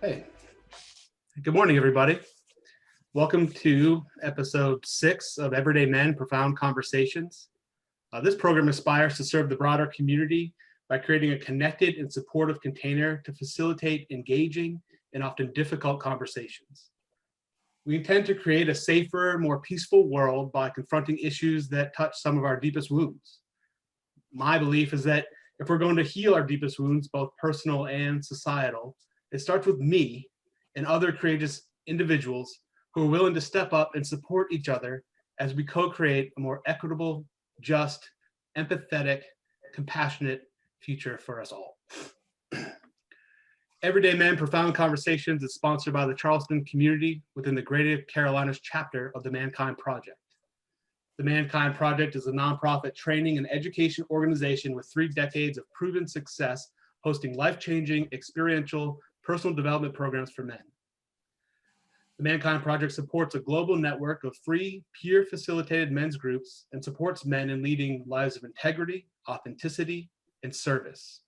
Hey, good morning, everybody. Welcome to episode 6 of Everyday Men, Profound Conversations. This program aspires to serve the broader community by creating a connected and supportive container to facilitate engaging and often difficult conversations. We intend to create a safer, more peaceful world by confronting issues that touch some of our deepest wounds. My belief is that if we're going to heal our deepest wounds, both personal and societal, it starts with me and other courageous individuals who are willing to step up and support each other as we co-create a more equitable, just, empathetic, compassionate future for us all. Everyday Men Profound Conversations is sponsored by the Charleston community within the Greater Carolinas chapter of the Mankind Project. The Mankind Project is a nonprofit training and education organization with 3 decades of proven success hosting life-changing, experiential, personal development programs for men. The Mankind Project supports a global network of free, peer-facilitated men's groups and supports men in leading lives of integrity, authenticity, and service.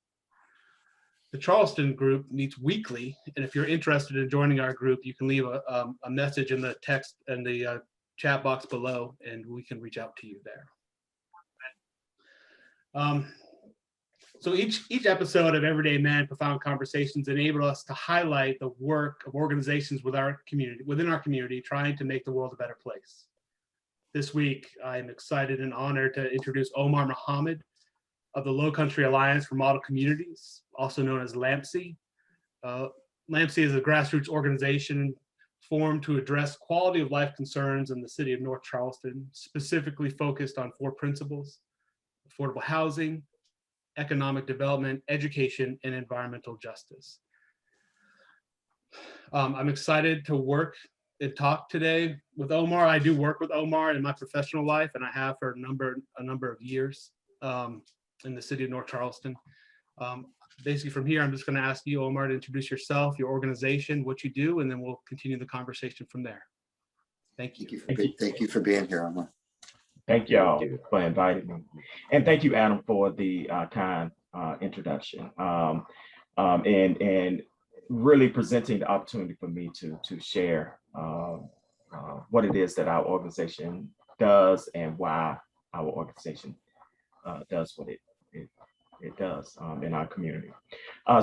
The Charleston group meets weekly, and if you're interested in joining our group, you can leave a message in the text and the chat box below, and we can reach out to you there. So each episode of Everyday Men Profound Conversations enable us to highlight the work of organizations within our community, trying to make the world a better place. This week, I am excited and honored to introduce Omar Muhammad of the Lowcountry Alliance for Model Communities, also known as LAMC. LAMC is a grassroots organization formed to address quality of life concerns in the city of North Charleston, specifically focused on 4 principles: affordable housing, economic development, education, and environmental justice. I'm excited to work and talk today with Omar. I do work with Omar in my professional life, and I have for a number of years in the city of North Charleston. Basically from here, I'm just going to ask you, Omar, to introduce yourself, your organization, what you do, and then we'll continue the conversation from there. Thank you. Thank you for being here, Omar. Thank y'all for inviting me. And thank you, Adam, for the kind introduction and really presenting the opportunity for me to share what it is that our organization does and why our organization does what it does in our community. I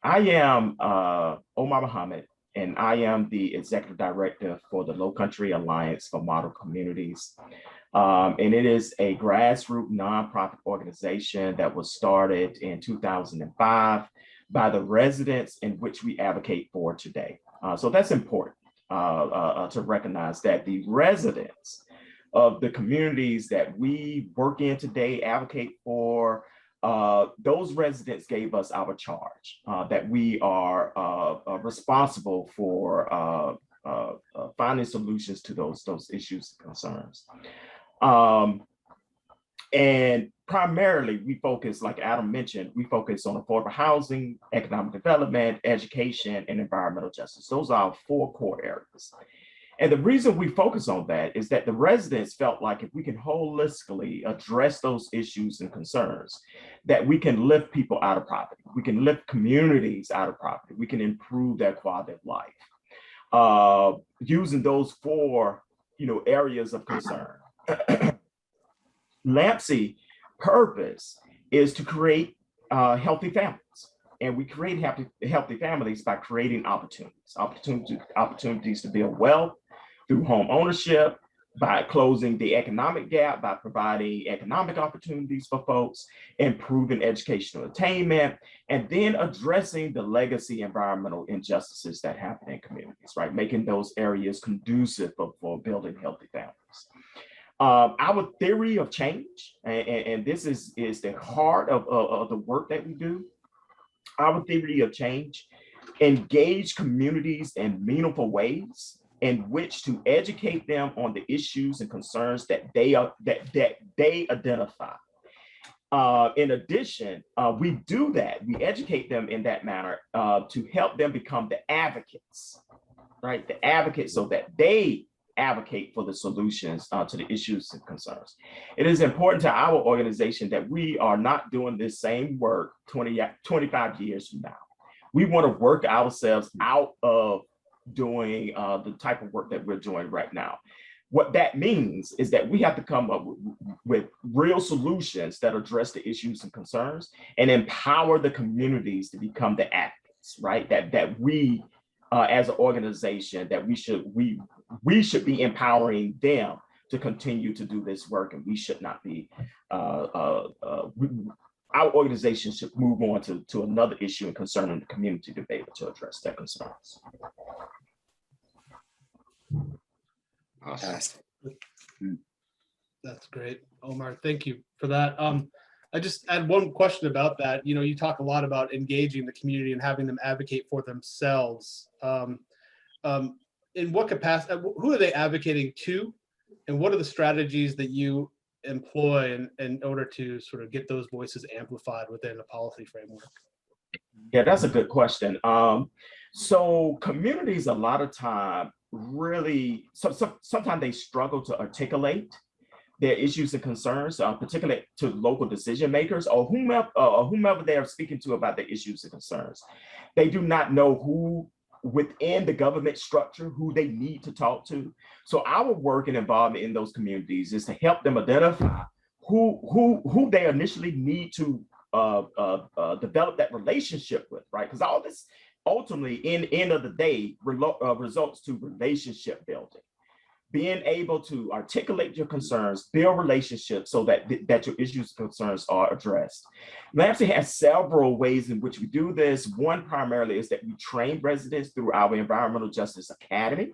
am Omar Muhammad, and I am the executive director for the Lowcountry Alliance for Model Communities. And it is a grassroots nonprofit organization that was started in 2005 by the residents in which we advocate for today. So that's important to recognize that the residents of the communities that we work in today, advocate for, those residents gave us our charge, that we are responsible for finding solutions to those issues and concerns. And primarily we focus, like Adam mentioned, we focus on affordable housing, economic development, education, and environmental justice. Those are our 4 core areas. And the reason we focus on that is that the residents felt like if we can holistically address those issues and concerns, that we can lift people out of poverty, we can lift communities out of poverty, we can improve their quality of life, using those 4 areas of concern. LAMC purpose is to create healthy families. And we create healthy families by creating opportunities to build wealth through home ownership, by closing the economic gap, by providing economic opportunities for folks, improving educational attainment, and then addressing the legacy environmental injustices that happen in communities, right? Making those areas conducive for building healthy families. Our theory of change, and this is the heart of the work that we do. Our theory of change: engage communities in meaningful ways in which to educate them on the issues and concerns that they identify. In addition, we do that. We educate them in that manner to help them become the advocates, right? The advocates, so that they advocate for the solutions to the issues and concerns. It is important to our organization that we are not doing this same work 25 years from now. We want to work ourselves out of doing the type of work that we're doing right now. What that means is that we have to come up with real solutions that address the issues and concerns and empower the communities to become the advocates, right? That we, as an organization, that we should be empowering them to continue to do this work, and we should not be. Our organization should move on to another issue and concern in the community to be able to address their concerns. Fantastic. That's great, Omar. Thank you for that. I just had one question about that. You know, you talk a lot about engaging the community and having them advocate for themselves. In what capacity? Who are they advocating to, and what are the strategies that you employ in order to sort of get those voices amplified within a policy framework? Yeah, that's a good question. So communities, a lot of time, really, sometimes they struggle to articulate their issues and concerns, particularly to local decision makers or whomever they are speaking to about their issues and concerns. They do not know who within the government structure who they need to talk to. So our work and involvement in those communities is to help them identify who they initially need to develop that relationship with, right? Because all this ultimately, in end of the day, results to relationship building. Being able to articulate your concerns, build relationships so that your issues and concerns are addressed. LAMC has several ways in which we do this. One primarily is that we train residents through our Environmental Justice Academy.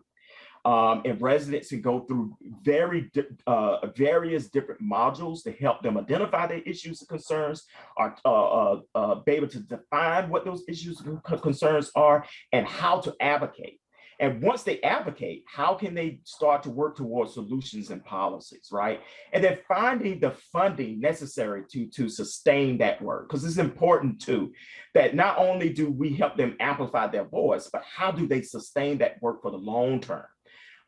And residents can go through various different modules to help them identify their issues and concerns, or be able to define what those issues and concerns are and how to advocate. And once they advocate, how can they start to work towards solutions and policies, right? And then finding the funding necessary to sustain that work, because it's important too, that not only do we help them amplify their voice, but how do they sustain that work for the long term?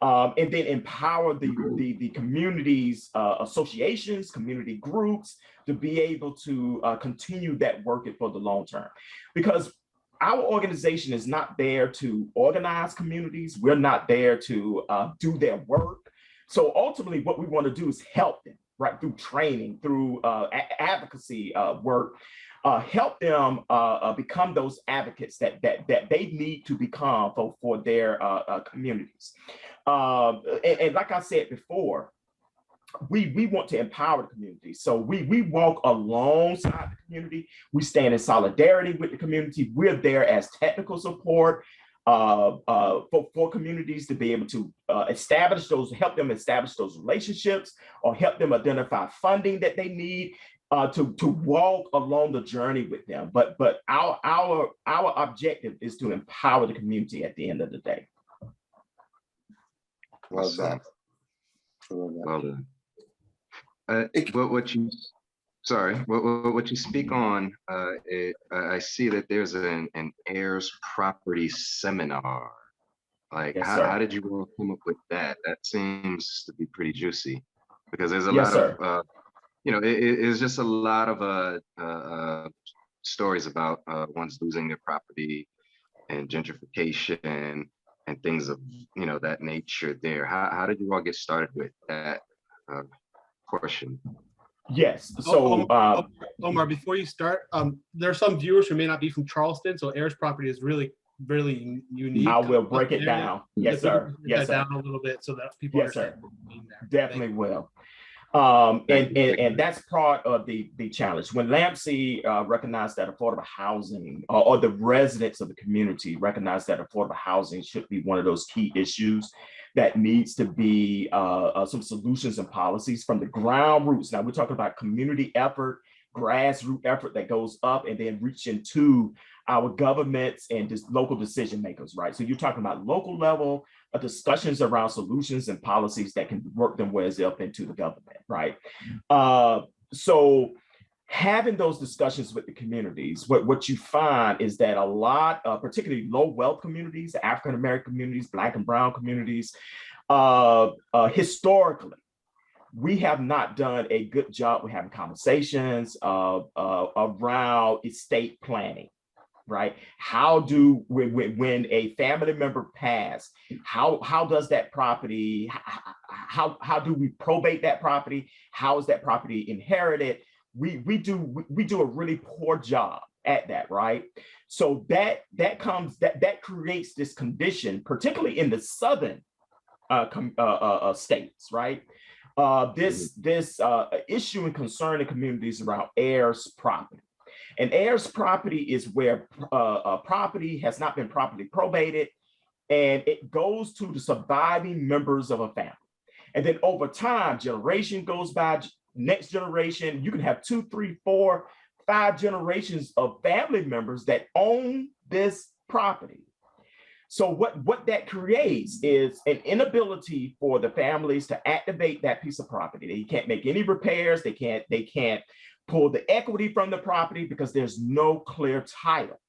And then empower the communities, associations, community groups to be able to continue that work for the long term. Because our organization is not there to organize communities. We're not there to do their work. So ultimately what we want to do is help them, right? Through training, through advocacy work, help them become those advocates that they need to become for their communities. And like I said before, we want to empower the community. So we walk alongside the community. We stand in solidarity with the community. We're there as technical support for communities to be able to help them establish those relationships, or help them identify funding that they need to walk along the journey with them. But our objective is to empower the community at the end of the day. Well done. Well done. What you speak on, I see that there's an heirs property seminar. Like, Yes, how did you all come up with that? That seems to be pretty juicy, because there's a Yes, lot of, it's just a lot of stories about ones losing their property and gentrification and things of that nature there. How did you all get started with that portion? Yes. So Omar, before you start, there are some viewers who may not be from Charleston, so heirs property is really unique. I will break it down. Yes, sir. Yes, sir. Down a little bit so that people understand what you mean there. Definitely will. And that's part of the challenge. When LAMC recognized that affordable housing, or the residents of the community recognized that affordable housing should be one of those key issues that needs to be some solutions and policies from the ground roots. Now we're talking about community effort, grassroots effort that goes up and then reaching to our governments and just local decision makers, right? So you're talking about local level discussions around solutions and policies that can work them ways up into the government, right? So having those discussions with the communities, what you find is that a lot, particularly low wealth communities, African-American communities, Black and Brown communities, historically, we have not done a good job with having conversations around estate planning, right? How do, when a family member passed, how does that property, how do we probate that property? How is that property inherited? We do a really poor job at that, right? So that creates this condition, particularly in the southern states, right? This issue and concern in communities around heirs property. And heirs property is where property has not been properly probated, and it goes to the surviving members of a family. And then over time, generation goes by, next generation, you can have 2, 3, 4, 5 generations of family members that own this property. So what that creates is an inability for the families to activate that piece of property. They can't make any repairs. They can't pull the equity from the property because there's no clear title.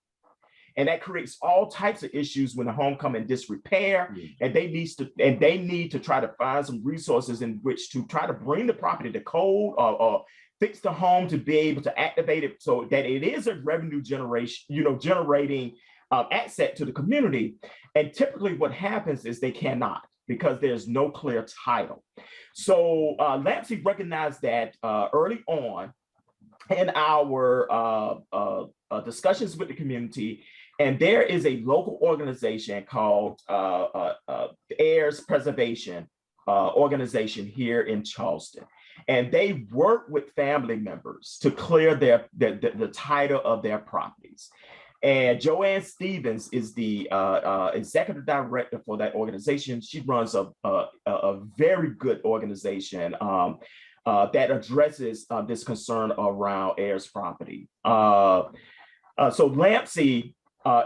And that creates all types of issues when the home come in disrepair, and they need to try to find some resources in which to try to bring the property to code or fix the home to be able to activate it so that it is a revenue generation, generating asset to the community. And typically what happens is they cannot, because there's no clear title. So LAMC recognized that early on in our discussions with the community, and there is a local organization called Heirs Preservation Organization here in Charleston. And they work with family members to clear the title of their properties. And Joanne Stevens is the executive director for that organization. She runs a very good organization that addresses this concern around heirs property. So LAMC,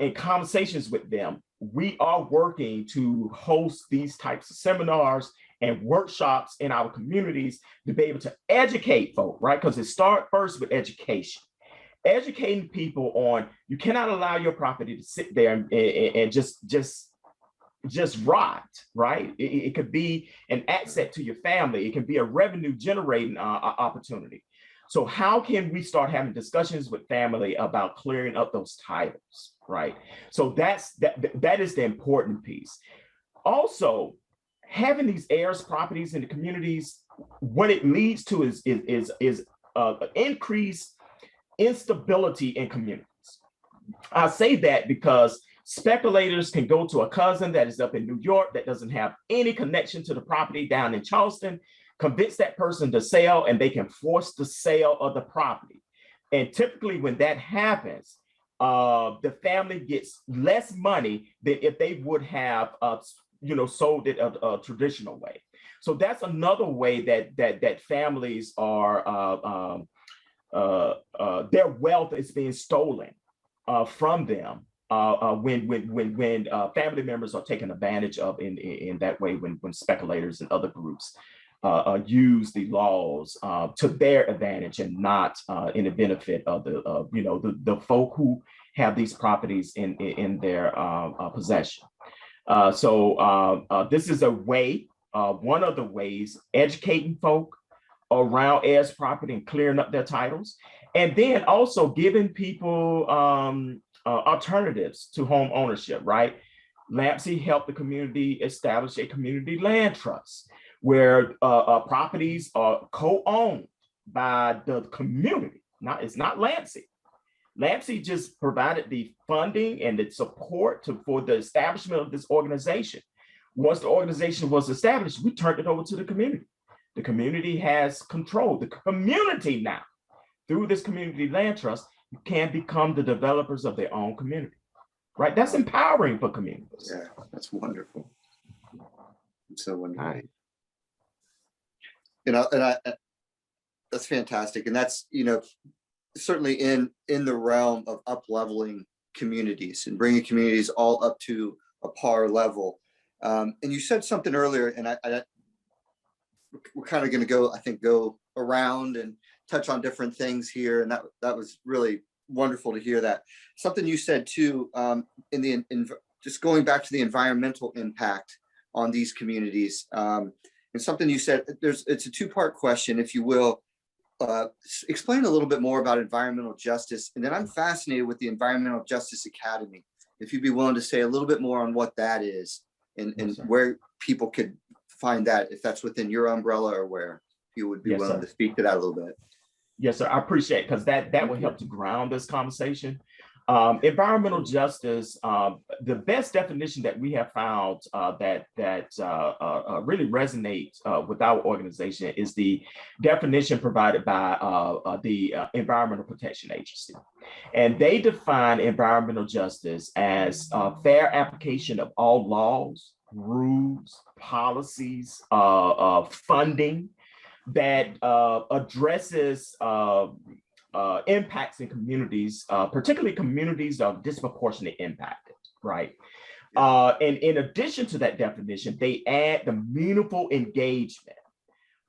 in conversations with them, we are working to host these types of seminars and workshops in our communities to be able to educate folk, right? Because it starts first with education. Educating people on, you cannot allow your property to sit there and just rot, right? It could be an asset to your family. It can be a revenue generating opportunity. So how can we start having discussions with family about clearing up those titles, right? So that is the important piece. Also, having these heirs properties in the communities, what it leads to is increased instability in communities. I say that because speculators can go to a cousin that is up in New York that doesn't have any connection to the property down in Charleston, convince that person to sell, and they can force the sale of the property. And typically when that happens, the family gets less money than if they would have sold it a traditional way. So that's another way that families are their wealth is being stolen from them when family members are taken advantage of in that way, when speculators and other groups use the laws to their advantage and not in the benefit of the folk who have these properties in their possession. So this is a way, one of the ways, educating folk around heirs property and clearing up their titles, and then also giving people alternatives to home ownership, right? LAMC helped the community establish a community land trust where properties are co-owned by the community. It's not LAMC. LAMC just provided the funding and the support for the establishment of this organization. Once the organization was established, we turned it over to the community. The community has control. The community now, through this community land trust, can become the developers of their own community, right? That's empowering for communities. Yeah, that's wonderful. It's so wonderful. Right. That's fantastic. And that's, certainly in the realm of up-leveling communities and bringing communities all up to a par level. And you said something earlier, and we're kind of going to go around and touch on different things here. And that was really wonderful to hear that. Something you said too, just going back to the environmental impact on these communities. And something you said, it's a two-part question, if you will. explain a little bit more about environmental justice. And then I'm fascinated with the Environmental Justice Academy. If you'd be willing to say a little bit more on what that is and Yes, sir. where people could find that, if that's within your umbrella or where you would be Yes, willing sir. to speak to that a little bit. Yes, sir. I appreciate it, because that will help to ground this conversation. Environmental justice, the best definition that we have found that really resonates with our organization is the definition provided by the Environmental Protection Agency. And they define environmental justice as fair application of all laws, rules, policies, funding that addresses impacts in communities, particularly communities of disproportionately impacted, right? And in addition to that definition, they add the meaningful engagement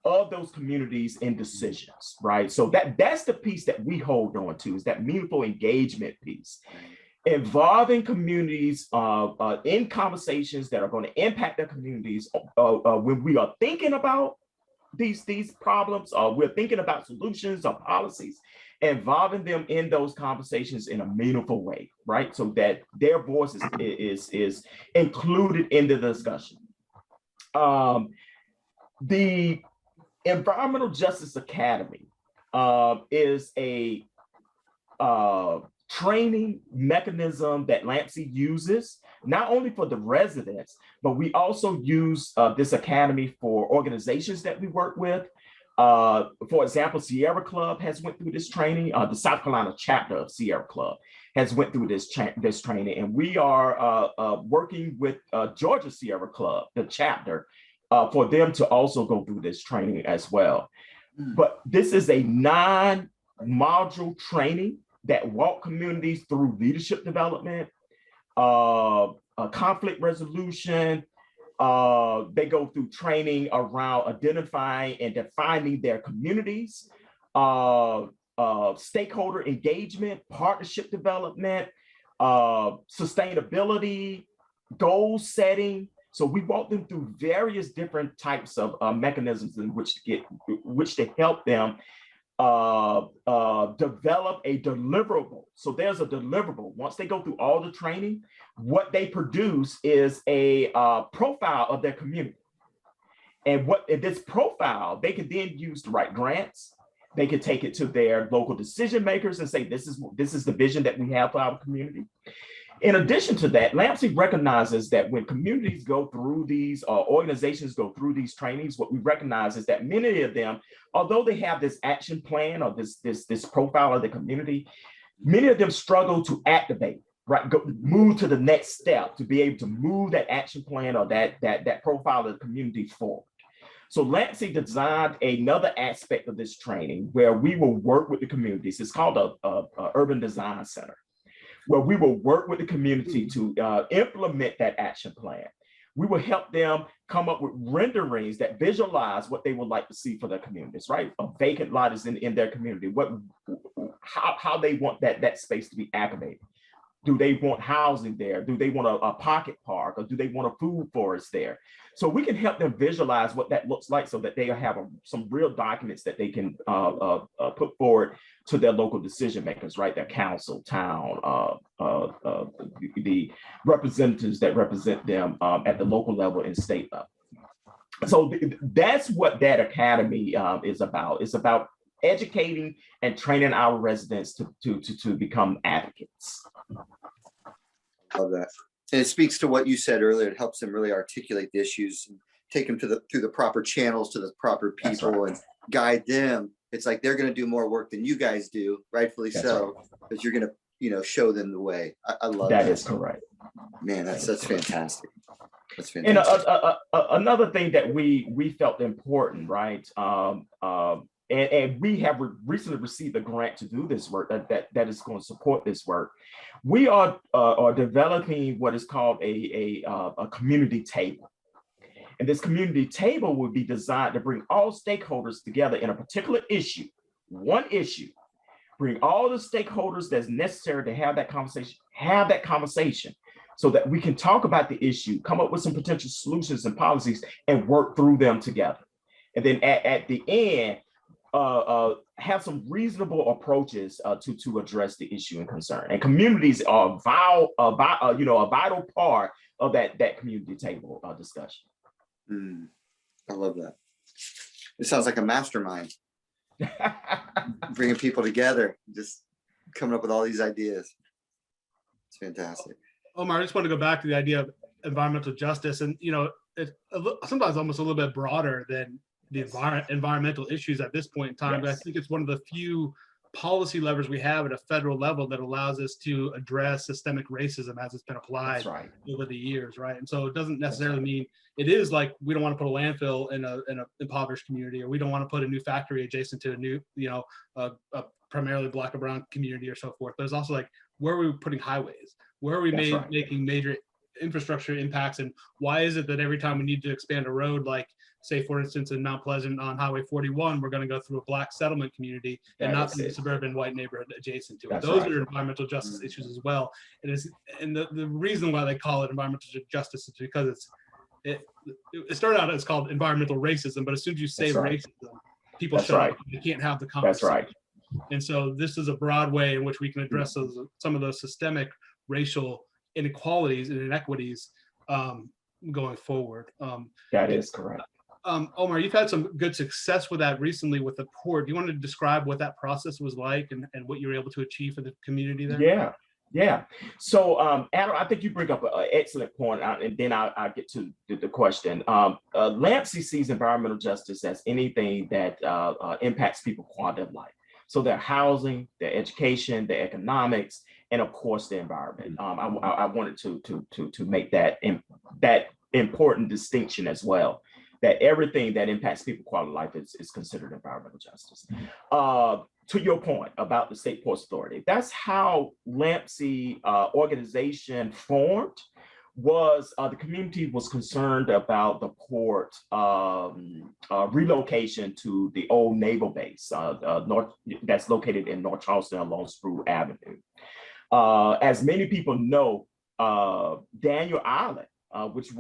of those communities in decisions, right? So that's the piece that we hold on to, is that meaningful engagement piece. Involving communities in conversations that are going to impact their communities when we are thinking about these problems, we're thinking about solutions or policies, involving them in those conversations in a meaningful way, right? So that their voice is included in the discussion. The Environmental Justice Academy is a training mechanism that LAMC uses, not only for the residents, but we also use this academy for organizations that we work with. For example, Sierra Club has went through this training. The South Carolina chapter of Sierra Club has went through this training, and we are working with Georgia Sierra Club, the chapter, for them to also go through this training as well. But this is a non-module training that walk communities through leadership development, conflict resolution. They go through training around identifying and defining their communities, stakeholder engagement, partnership development, sustainability, goal setting. So we walk them through various different types of mechanisms in which to help them develop a deliverable. So there's a deliverable. Once they go through all the training, what they produce is a profile of their community. And this profile, they can then use to write grants. They can take it to their local decision makers and say, this is the vision that we have for our community. In addition to that, LAMC recognizes that when communities go through these, organizations go through these trainings, what we recognize is that many of them, although they have this action plan or this profile of the community, many of them struggle to activate, right? Move to the next step to be able to move that action plan or that profile of the community forward. So LAMC designed another aspect of this training where we will work with the communities. It's called a Urban Design Center, where we will work with the community to implement that action plan. We will help them come up with renderings that visualize what they would like to see for their communities, right? A vacant lot is in their community. How they want that space to be activated. Do they want housing there? Do they want a pocket park, or do they want a food forest there? So we can help them visualize what that looks like so that they have some real documents that they can put forward to their local decision makers, right? Their council, town, the representatives that represent them at the local level and state level. So that's what that academy is about. It's about educating and training our residents to become advocates. Love that. And it speaks to what you said earlier. It helps them really articulate the issues and take them through the proper channels to the proper people, right, and guide them. It's like they're going to do more work than you guys do, rightfully that's so, right, because you're going to, show them the way. I love that. That is correct. Man, that's fantastic. That's fantastic. And another thing that we felt important, right? And we have recently received a grant to do this work that is going to support this work. We are developing what is called a community table. And this community table will be designed to bring all stakeholders together in a particular issue, one issue, bring all the stakeholders that's necessary to have that conversation so that we can talk about the issue, come up with some potential solutions and policies and work through them together. And then at the end, have some reasonable approaches to address the issue and concern. And communities are a vital part of that community table discussion. I love that. It sounds like a mastermind, bringing people together, just coming up with all these ideas. It's fantastic. Omar, I just want to go back to the idea of environmental justice, and it's sometimes almost a little bit broader than the environmental issues at this point in time. But I think it's one of the few policy levers we have at a federal level that allows us to address systemic racism as it's been applied over the years, right? And so it doesn't necessarily mean it is like we don't want to put a landfill in a impoverished community, or we don't want to put a new factory adjacent to a new, a primarily Black or brown community or so forth. But it's also like, where are we putting highways? Where are we making major infrastructure impacts, and why is it that every time we need to expand a road, like say for instance in Mount Pleasant on Highway 41, we're going to go through a Black settlement community and not the suburban white neighborhood adjacent to it? Those are environmental justice issues as well. And the reason why they call it environmental justice is because it started out as called environmental racism, but as soon as you say racism, people shut up. You can't have the conversation. And so this is a broad way in which we can address some of those systemic racial inequalities and inequities going forward. That is correct. Omar, you've had some good success with that recently with the port. Do you want to describe what that process was like and what you were able to achieve for the community there? Yeah. So, Adam, I think you bring up an excellent point, and then I'll get to the question. LAMC sees environmental justice as anything that impacts people's quality of life. So their housing, their education, their economics, and of course the environment. I wanted to make that important distinction as well, that everything that impacts people's quality of life is considered environmental justice. To your point about the State Ports Authority, that's how LAMC organization formed. Was the community was concerned about the port relocation to the old naval base that's located in North Charleston along Spruce Avenue. As many people know, Daniel Island, which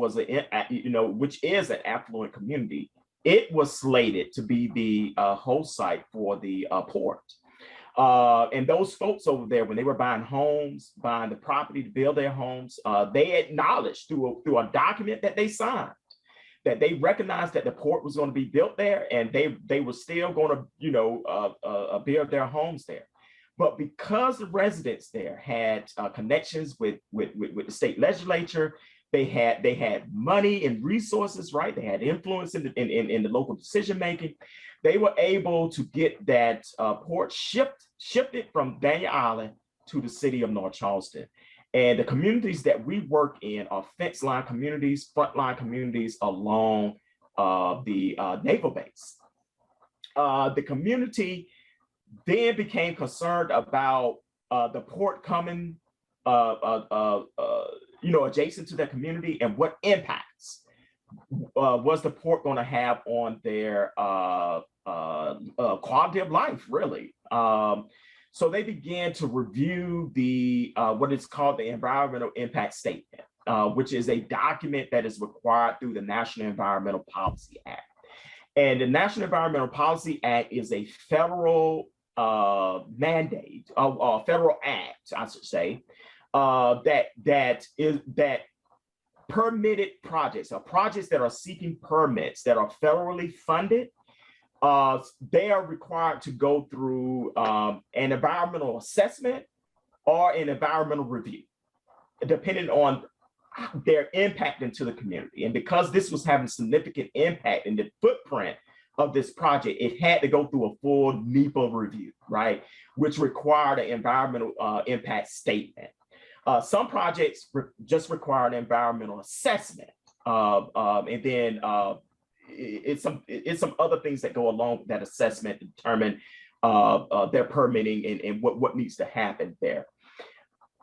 is an affluent community, it was slated to be the host site for the port. And those folks over there, when they were buying the property to build their homes, they acknowledged through a document that they signed that they recognized that the port was going to be built there, and they were still going to, build their homes there. But because the residents there had connections with the state legislature, they had money and resources, right? They had influence in the local decision making. They were able to get that port shifted from Daniel Island to the city of North Charleston. And the communities that we work in are fence line communities, frontline communities along the naval base. The community then became concerned about the port coming adjacent to their community, and what impacts was the port going to have on their quality of life, really. So they began to review the what is called the Environmental Impact Statement, which is a document that is required through the National Environmental Policy Act. And the National Environmental Policy Act is a federal mandate, federal act, I should say, that permitted projects, or projects that are seeking permits that are federally funded, they are required to go through an environmental assessment or an environmental review, depending on their impact into the community. And because this was having significant impact in the footprint of this project, it had to go through a full NEPA review, right? Which required an environmental impact statement. Some projects just require an environmental assessment, and then it's some other things that go along with that assessment to determine their permitting and what needs to happen there.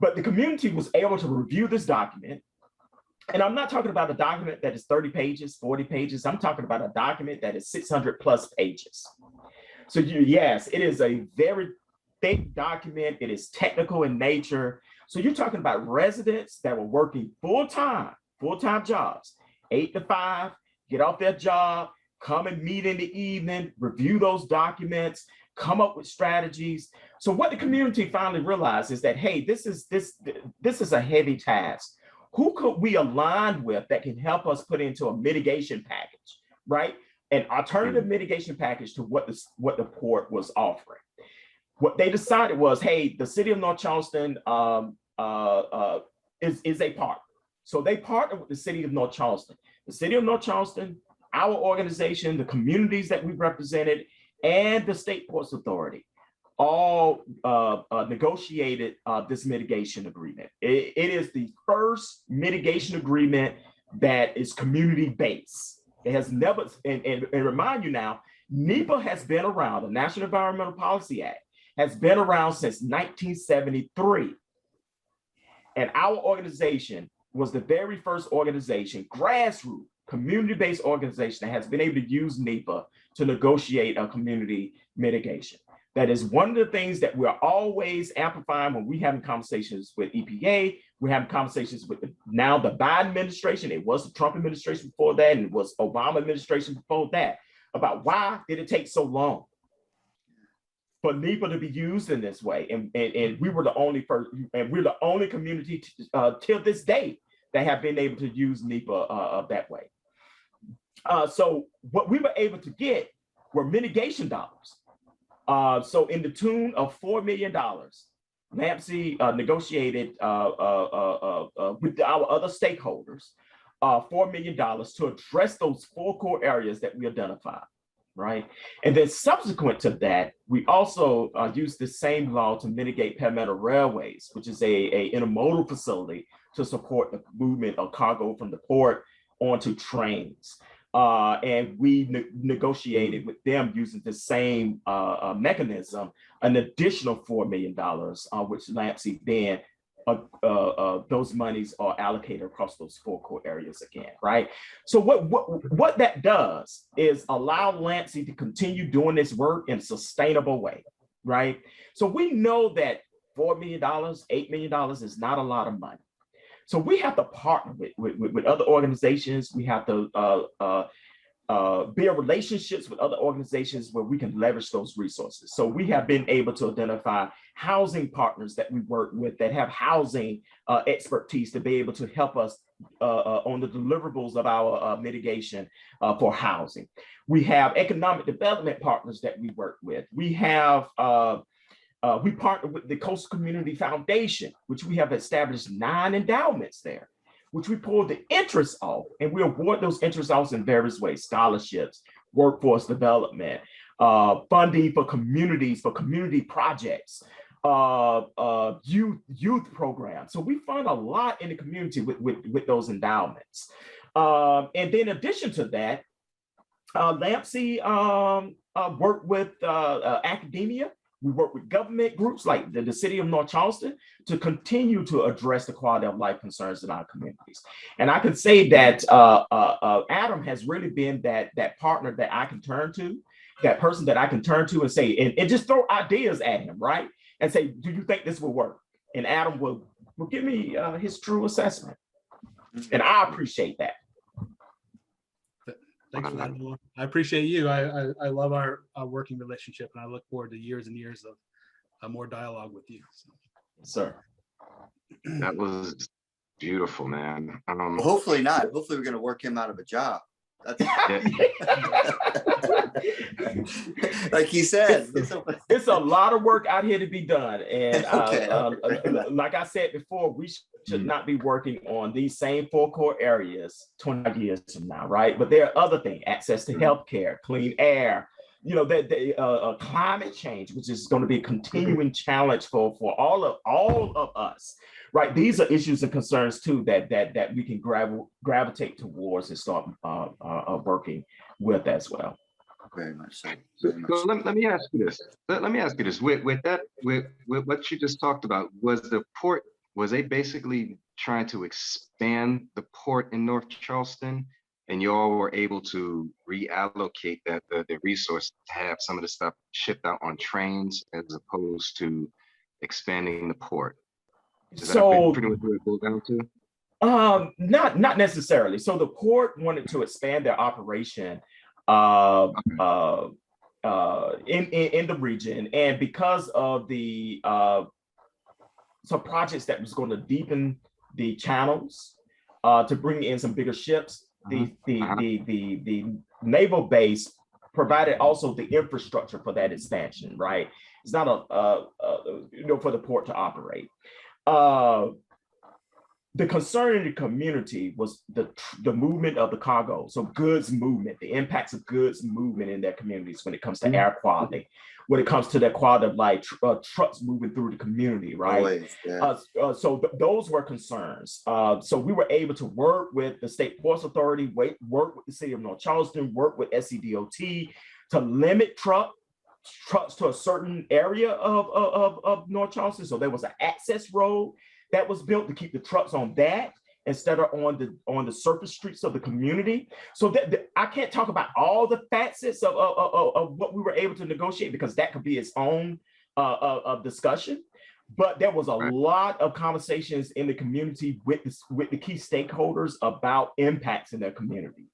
But the community was able to review this document, and I'm not talking about a document that is 30 pages, 40 pages. I'm talking about a document that is 600 plus pages. So yes, it is a very thick document. It is technical in nature. So you're talking about residents that were working full-time jobs, 8 to 5, get off their job, come and meet in the evening, review those documents, come up with strategies. So what the community finally realized is that, hey, this is a heavy task. Who could we align with that can help us put into a mitigation package, right? An alternative mitigation package to what the port was offering. What they decided was, hey, the City of North Charleston is a partner. So they partnered with the City of North Charleston. The City of North Charleston, our organization, the communities that we represented, and the State Ports Authority all negotiated this mitigation agreement. It is the first mitigation agreement that is community-based. It has never, and remind you now, NEPA has been around, the National Environmental Policy Act has been around since 1973. And our organization was the very first organization, grassroots, community-based organization that has been able to use NEPA to negotiate a community mitigation. That is one of the things that we're always amplifying when we're having conversations with EPA. We're having conversations with now the Biden administration. It was the Trump administration before that, and it was Obama administration before that, about why did it take so long for NEPA to be used in this way. And we were the only person, and we're the only community till this day that have been able to use NEPA that way. So what we were able to get were mitigation dollars. So in the tune of $4 million, LAMC negotiated with our other stakeholders, $4 million to address those 4 core areas that we identified, right? And then subsequent to that, we also used the same law to mitigate Palmetto Railways, which is a intermodal facility to support the movement of cargo from the port onto trains. And we negotiated with them using the same mechanism, an additional $4 million, which LAMC then, those monies are allocated across those 4 core areas again, right? So what that does is allow LAMC to continue doing this work in a sustainable way, right? So we know that $4 million, $8 million is not a lot of money. So we have to partner with other organizations. We have to build relationships with other organizations where we can leverage those resources. So we have been able to identify housing partners that we work with that have housing expertise to be able to help us on the deliverables of our mitigation for housing. We have economic development partners that we work with. We have we partner with the Coastal Community Foundation, which we have established 9 endowments there, which we pull the interest off, and we award those interest offs in various ways: scholarships, workforce development, funding for communities, for community projects, youth programs. So we fund a lot in the community with those endowments. And then in addition to that, LAMC work with academia. We work with government groups like the City of North Charleston to continue to address the quality of life concerns in our communities. And I can say that Adam has really been that partner that I can turn to, that person that I can turn to and say, and just throw ideas at him, right? And say, do you think this will work? And Adam will give me his true assessment. And I appreciate that. Thanks for that, Omar. I appreciate you. I love our working relationship, and I look forward to years and years of more dialogue with you. So. Sir. That was beautiful, man. Well, hopefully not. Hopefully we're going to work him out of a job. That's like he said, it's a lot of work out here to be done. And like I said before, we should not be working on these same 4 core areas 20 years from now, right? But there are other things: access to healthcare, clean air, you know, climate change, which is going to be a continuing challenge for all of us. Right, these are issues and concerns too that we can gravitate towards and start working with as well. Very much so. So let me ask you this. Let me ask you this. With what you just talked about, was the port, was they basically trying to expand the port in North Charleston, and you all were able to reallocate the resource to have some of the stuff shipped out on trains as opposed to expanding the port? So pretty much what it boils down to? not necessarily. So the port wanted to expand their operation in the region, and because of the some projects that was going to deepen the channels to bring in some bigger ships, the naval base provided also the infrastructure for that expansion, right? It's not for the port to operate. The concern in the community was the movement of the cargo, so goods movement, the impacts of goods movement in their communities when it comes to air quality, when it comes to the quality of like trucks moving through the community, right? Always, yeah. Those were concerns. So we were able to work with the State Ports Authority, work with the City of North Charleston, work with SCDOT to limit trucks to a certain area of North Charleston. So there was an access road that was built to keep the trucks on that instead of on the surface streets of the community. So that I can't talk about all the facets of what we were able to negotiate, because that could be its own discussion. But there was a lot of conversations in the community with the key stakeholders about impacts in their community.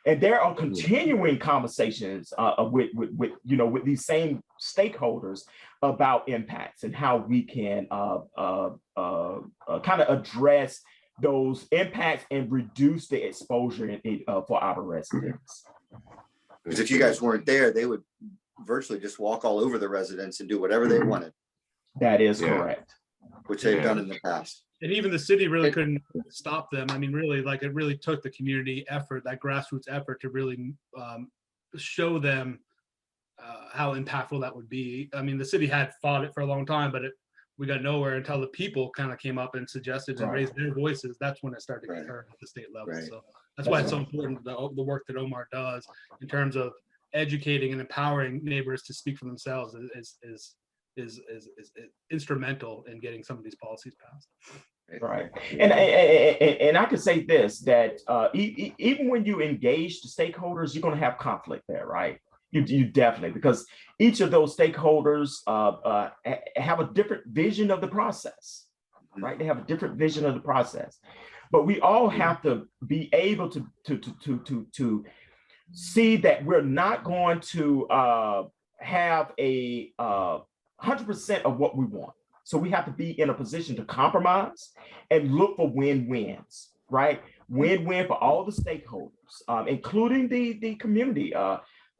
And there are continuing conversations with these same stakeholders about impacts and how we can kind of address those impacts and reduce the exposure for our residents. Because if you guys weren't there, they would virtually just walk all over the residents and do whatever they wanted. That is correct. Which they've done in the past. And even the city really couldn't stop them. I mean, really, like it really took the community effort, that grassroots effort, to really show them how impactful that would be. I mean, the city had fought it for a long time, but we got nowhere until the people kind of came up and suggested and raised their voices. That's when it started to get heard at the state level. So that's why it's so important, the work that Omar does in terms of educating and empowering neighbors to speak for themselves is instrumental in getting some of these policies passed. Right. And I could say this, that even when you engage the stakeholders, you're going to have conflict there, right? You definitely, because each of those stakeholders have a different vision of the process, right? They have a different vision of the process, but we all have to be able to see that we're not going to have a 100% of what we want. So we have to be in a position to compromise and look for win-wins, right? Win-win for all the stakeholders, including the community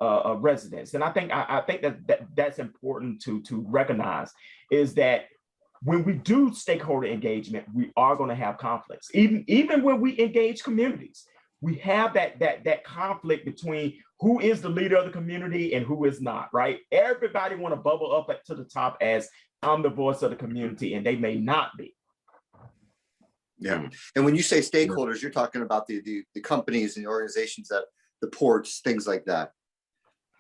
residents. And I think that's important to recognize, is that when we do stakeholder engagement, we are going to have conflicts. Even when we engage communities, we have that conflict between who is the leader of the community and who is not, right? Everybody want to bubble up to the top as I'm the voice of the community, and they may not be. Yeah. And when you say stakeholders, you're talking about the companies and the organizations, that the ports, things like that.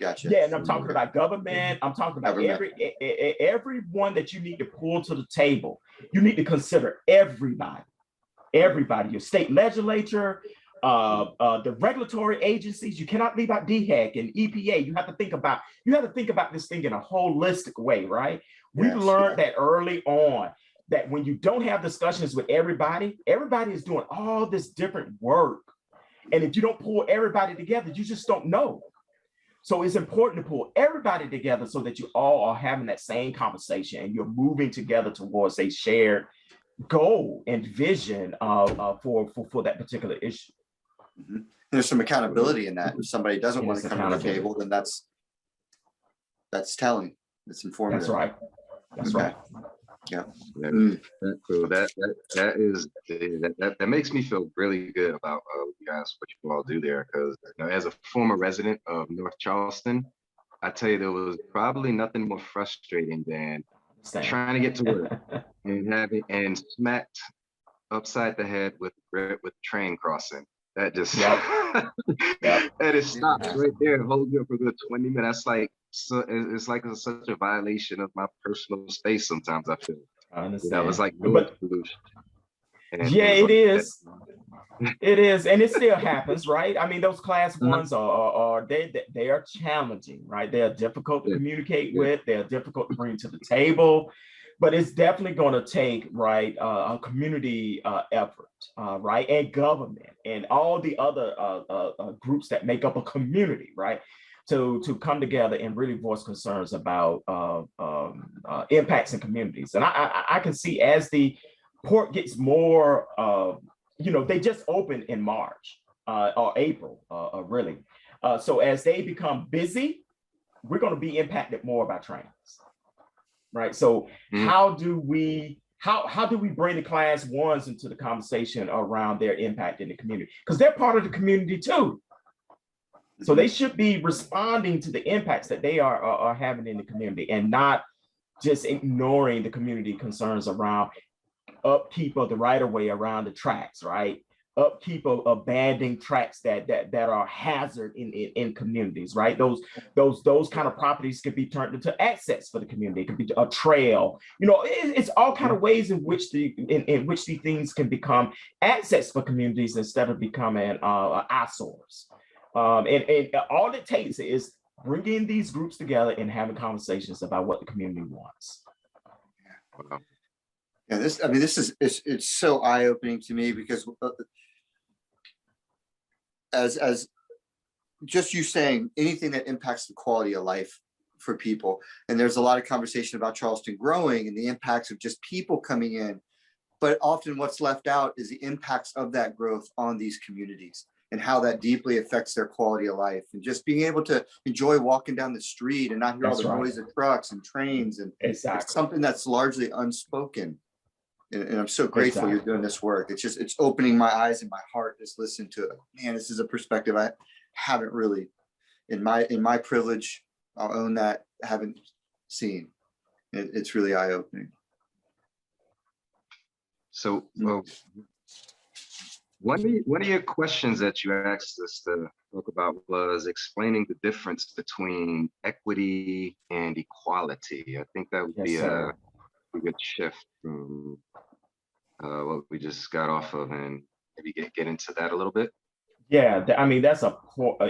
Gotcha. Yeah, and I'm talking about government. I'm talking about everyone that you need to pull to the table. You need to consider everybody, your state legislature, the regulatory agencies. You cannot leave out DHEC and EPA. You have to think about this thing in a holistic way, right? We learned that early on, that when you don't have discussions with everybody is doing all this different work. And if you don't pull everybody together, you just don't know. So it's important to pull everybody together so that you all are having that same conversation and you're moving together towards a shared goal and vision for that particular issue. Mm-hmm. There's some accountability in that. If somebody doesn't want to come to the table, then that's telling. It's informative. That's right. That's right. Yeah. So that makes me feel really good about you guys, what you all do there, because as a former resident of North Charleston, I tell you, there was probably nothing more frustrating than trying to get to work and smacked upside the head with train crossing. That just that it stops right there and holds you up for a good 20 minutes. It's like it's such a violation of my personal space sometimes, I feel. I understand. That was like pollution. It is. It is, and it still happens, right? I mean, those class ones they are challenging, right? They are difficult to communicate with. They are difficult to bring to the table. but it's definitely going to take, right, a community effort, right, and government and all the other groups that make up a community, right, to come together and really voice concerns about impacts in communities. And I can see as the port gets more, they just opened in March or April, really. So as they become busy, we're going to be impacted more by trains. Right. So how do we bring the class ones into the conversation around their impact in the community? Because they're part of the community too. So they should be responding to the impacts that they are having in the community and not just ignoring the community concerns around upkeep of the right of way around the tracks, right? Upkeep of abandoning tracks that are hazard in communities, right? Those kind of properties can be turned into assets for the community. It could be a trail. It's all kind of ways in which these things can become assets for communities instead of becoming eyesores. And all it takes is bringing these groups together and having conversations about what the community wants. Yeah, it's so eye-opening to me because as just you saying anything that impacts the quality of life for people. And there's a lot of conversation about Charleston growing and the impacts of just people coming in. But often what's left out is the impacts of that growth on these communities and how that deeply affects their quality of life. And just being able to enjoy walking down the street and not hear all the noise of trucks and trains. And it's something that's largely unspoken. And I'm so grateful you're doing this work. It's opening my eyes and my heart just listening to it. Man, this is a perspective I haven't really, in my privilege, I'll own that, haven't seen. It's really eye-opening. So one of your questions that you asked us to talk about was explaining the difference between equity and equality. I think that would be a good shift from what we just got off of, and maybe get into that a little bit. Yeah, I mean, that's an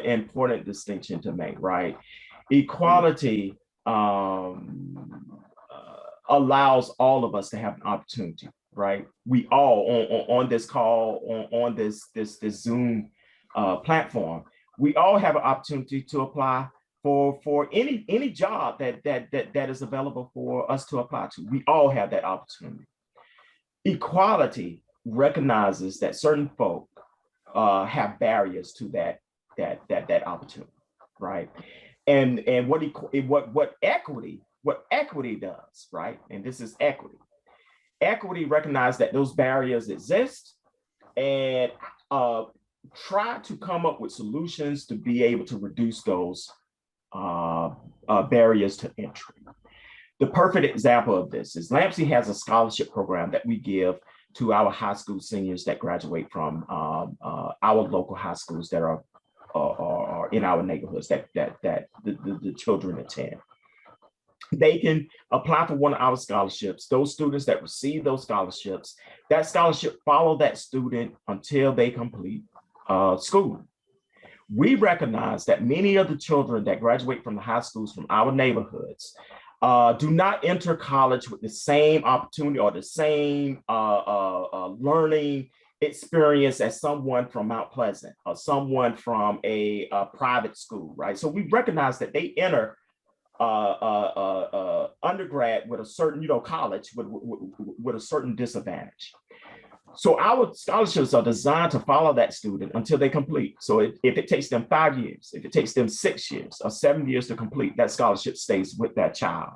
important distinction to make, right? Equality allows all of us to have an opportunity, right? We all on this call, on this Zoom platform, we all have an opportunity to apply for any job that is available for us to apply to. We all have that opportunity. Equality recognizes that certain folk have barriers to that opportunity, right? And what equity does, right? And this is equity. Equity recognizes that those barriers exist and try to come up with solutions to be able to reduce those barriers to entry. The perfect example of this is LAMC has a scholarship program that we give to our high school seniors that graduate from our local high schools that are in our neighborhoods that the children attend. They can apply for one of our scholarships. Those students that receive those scholarships, that scholarship follow that student until they complete school. We recognize that many of the children that graduate from the high schools from our neighborhoods do not enter college with the same opportunity or the same learning experience as someone from Mount Pleasant or someone from a private school, right? So we recognize that they enter undergrad with a certain, college with a certain disadvantage. So our scholarships are designed to follow that student until they complete. So if it takes them 5 years, if it takes them 6 years or 7 years to complete, that scholarship stays with that child.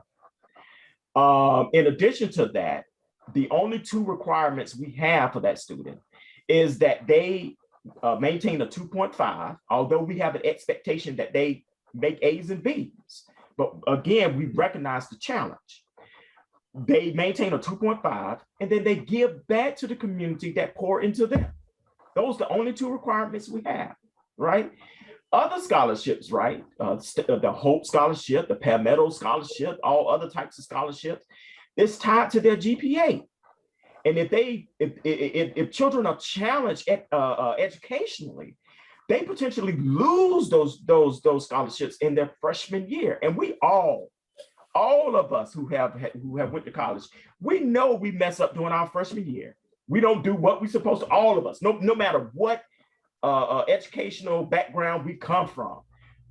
In addition to that, the only 2 requirements we have for that student is that they maintain a 2.5, although we have an expectation that they make A's and B's. But again, we recognize the challenge. They maintain a 2.5, and then they give back to the community that pour into them. Those are the only 2 requirements we have, right? Other scholarships, right? The Hope Scholarship, the Palmetto Scholarship, all other types of scholarships, it's tied to their GPA. And if children are challenged educationally, they potentially lose those scholarships in their freshman year. And we all all of us who have went to college, we know we mess up during our freshman year. We don't do what we're supposed to, all of us, no matter what educational background we come from.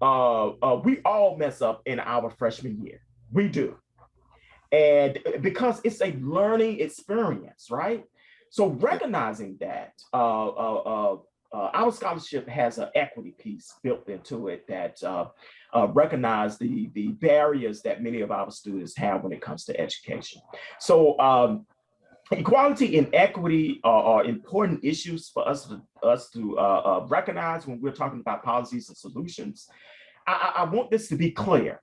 We all mess up in our freshman year. We do. And because it's a learning experience, right? So recognizing that our scholarship has an equity piece built into it that recognize the barriers that many of our students have when it comes to education. So equality and equity are important issues for us to recognize when we're talking about policies and solutions. I want this to be clear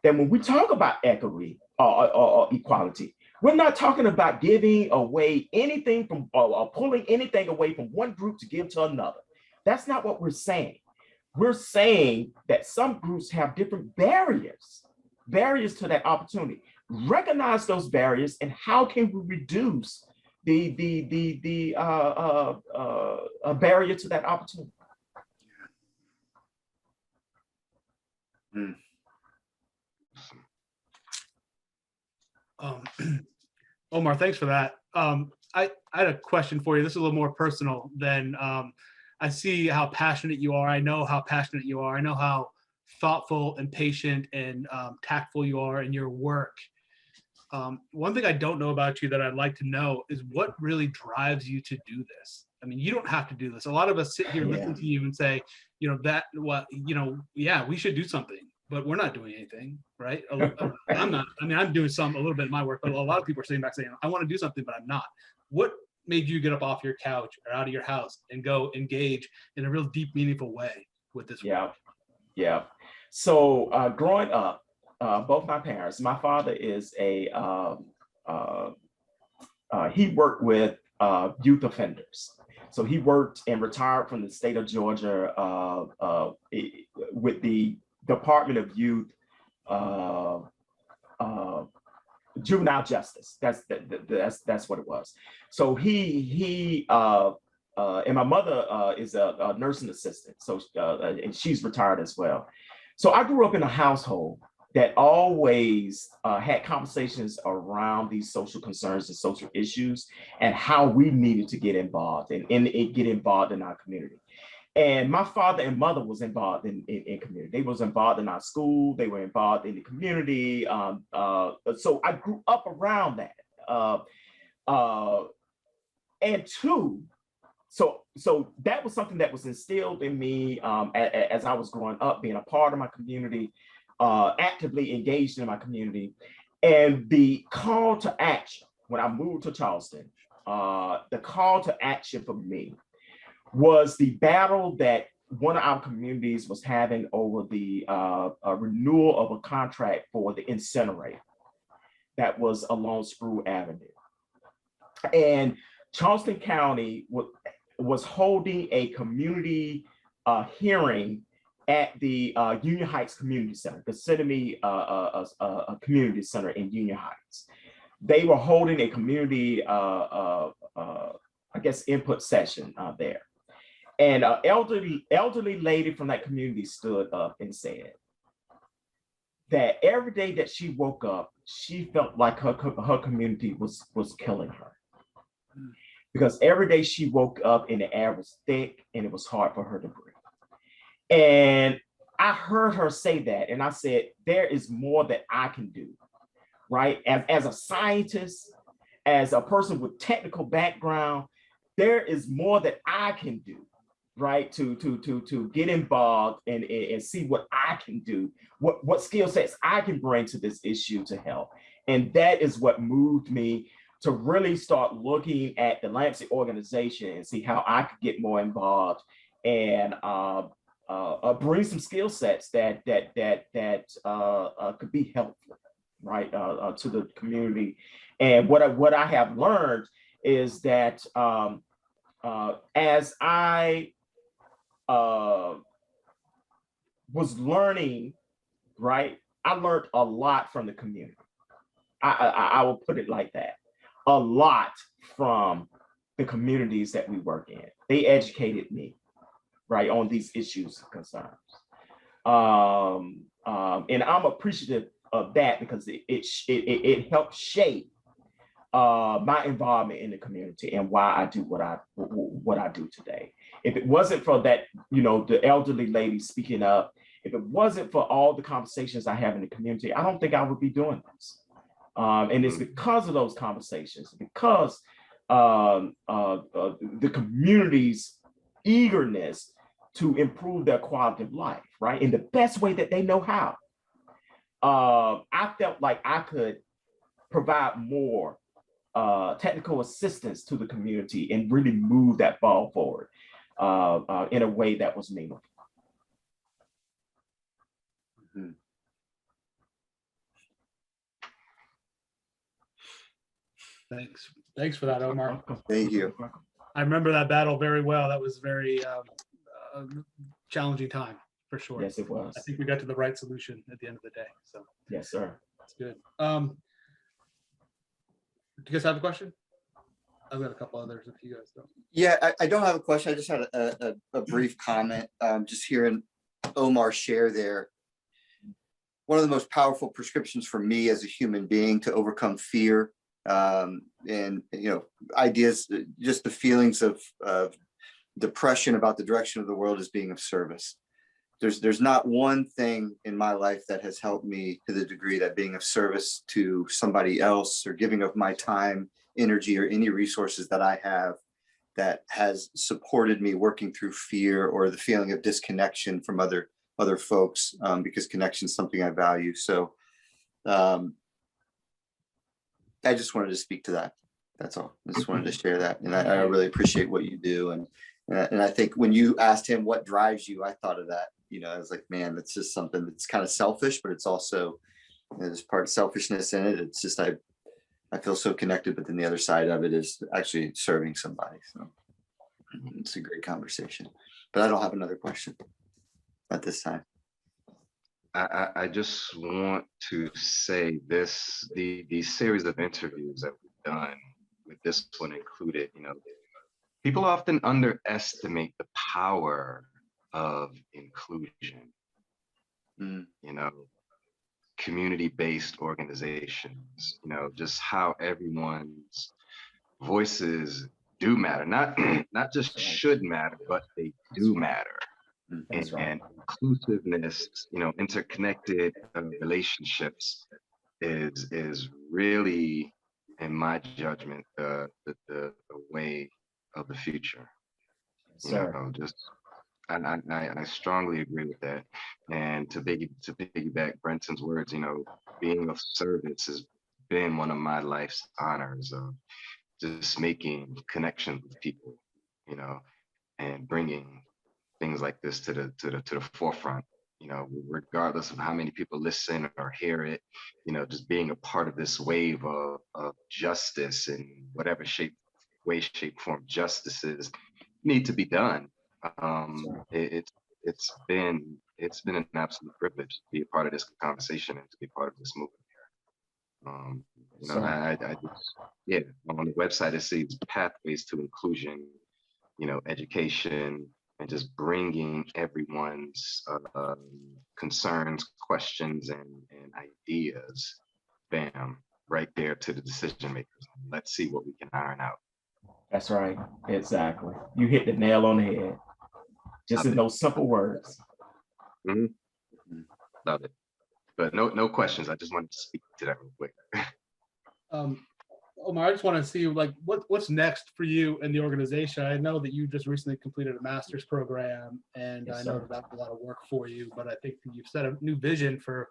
that when we talk about equity or equality, we're not talking about giving away anything from or pulling anything away from one group to give to another. That's not what we're saying. We're saying that some groups have different barriers to that opportunity. Recognize those barriers and how can we reduce the barrier to that opportunity. Omar, thanks for that. I had a question for you. This is a little more personal than I see how passionate you are. I know how passionate you are. I know how thoughtful and patient and tactful you are in your work. One thing I don't know about you that I'd like to know is what really drives you to do this. I mean, you don't have to do this. A lot of us sit here, listen to you and say, yeah, we should do something, but we're not doing anything, right? I'm not. I mean, I'm doing a little bit of my work, but a lot of people are sitting back saying, I want to do something, but I'm not. What made you get up off your couch or out of your house and go engage in a real deep, meaningful way with this work? Yeah. So growing up, both my parents, my father is he worked with youth offenders. So he worked and retired from the state of Georgia with the Department of Youth Juvenile Justice. That's what it was. So he and my mother is a nursing assistant. So and she's retired as well. So I grew up in a household that always had conversations around these social concerns and social issues and how we needed to get involved and get involved in our community. And my father and mother was involved in community. They was involved in our school. They were involved in the community. So I grew up around that. And two, so that was something that was instilled in me as I was growing up, being a part of my community, actively engaged in my community. And the call to action when I moved to Charleston, the call to action for me was the battle that one of our communities was having over the renewal of a contract for the incinerator that was along Spruce Avenue. And Charleston County was holding a community hearing at the Union Heights Community Center, the City Community Center in Union Heights. They were holding a community, I guess, input session there. And an elderly lady from that community stood up and said that every day that she woke up, she felt like her community was killing her. Because every day she woke up and the air was thick and it was hard for her to breathe. And I heard her say that, and I said, there is more that I can do, right? As a scientist, as a person with technical background, there is more that I can do, right? To get involved and see what I can do, what skill sets I can bring to this issue to help. And that is what moved me to really start looking at the LAMC organization and see how I could get more involved and bring some skill sets that could be helpful, right, to the community. And what I have learned is that as I was learning, right, I learned a lot from the community. I will put it like that. A lot from the communities that we work in. They educated me, right, on these issues and concerns. And I'm appreciative of that because it helped shape my involvement in the community and why I do what I do today. If it wasn't for that, the elderly lady speaking up, if it wasn't for all the conversations I have in the community, I don't think I would be doing this. And it's because of those conversations, because the community's eagerness to improve their quality of life, right, in the best way that they know how. I felt like I could provide more technical assistance to the community and really move that ball forward in a way that was meaningful. Mhm. Thanks for that, Omar. Thank you. I remember that battle very well. That was very challenging time for sure. Yes, it was. I think we got to the right solution at the end of the day. So Yes, sir. that's good. Do you guys have a question? I've got a couple others if you guys don't. Yeah, I don't have a question. I just had a brief comment. Just hearing Omar share there. One of the most powerful prescriptions for me as a human being to overcome fear and ideas, just the feelings of depression about the direction of the world is being of service. There's not one thing in my life that has helped me to the degree that being of service to somebody else or giving of my time, energy, or any resources that I have that has supported me working through fear or the feeling of disconnection from other folks, because connection is something I value. So I just wanted to speak to that. That's all. I just wanted to share that. And I really appreciate what you do. And I think when you asked him what drives you, I thought of that. I was like, man, that's just something that's kind of selfish, but it's also, there's part of selfishness in it. It's just, I feel so connected, but then the other side of it is actually serving somebody. So it's a great conversation, but I don't have another question at this time. I just want to say this, the series of interviews that we've done, with this one included, people often underestimate the power of inclusion. Community-based organizations, just how everyone's voices do matter, not just should matter, but they do matter. That's right. And inclusiveness, interconnected relationships is really, in my judgment, the way of the future. I strongly agree with that. And to piggyback Brenton's words, being of service has been one of my life's honors of just making connections with people, and bringing things like this to the forefront, regardless of how many people listen or hear it, just being a part of this wave of justice in whatever way, shape, form justices need to be done. It's been an absolute privilege to be a part of this conversation and to be part of this movement. On the website it says pathways to inclusion, education, and just bringing everyone's concerns, questions, and ideas, bam, right there to the decision makers. Let's see what we can iron out. That's right. Exactly. You hit the nail on the head. Just in those simple words. Mm-hmm. Love it. But no questions. I just wanted to speak to that real quick. Omar, I just want to see what's next for you in the organization. I know that you just recently completed a master's program, and Yes, I know that's a lot of work for you, but I think you've set a new vision for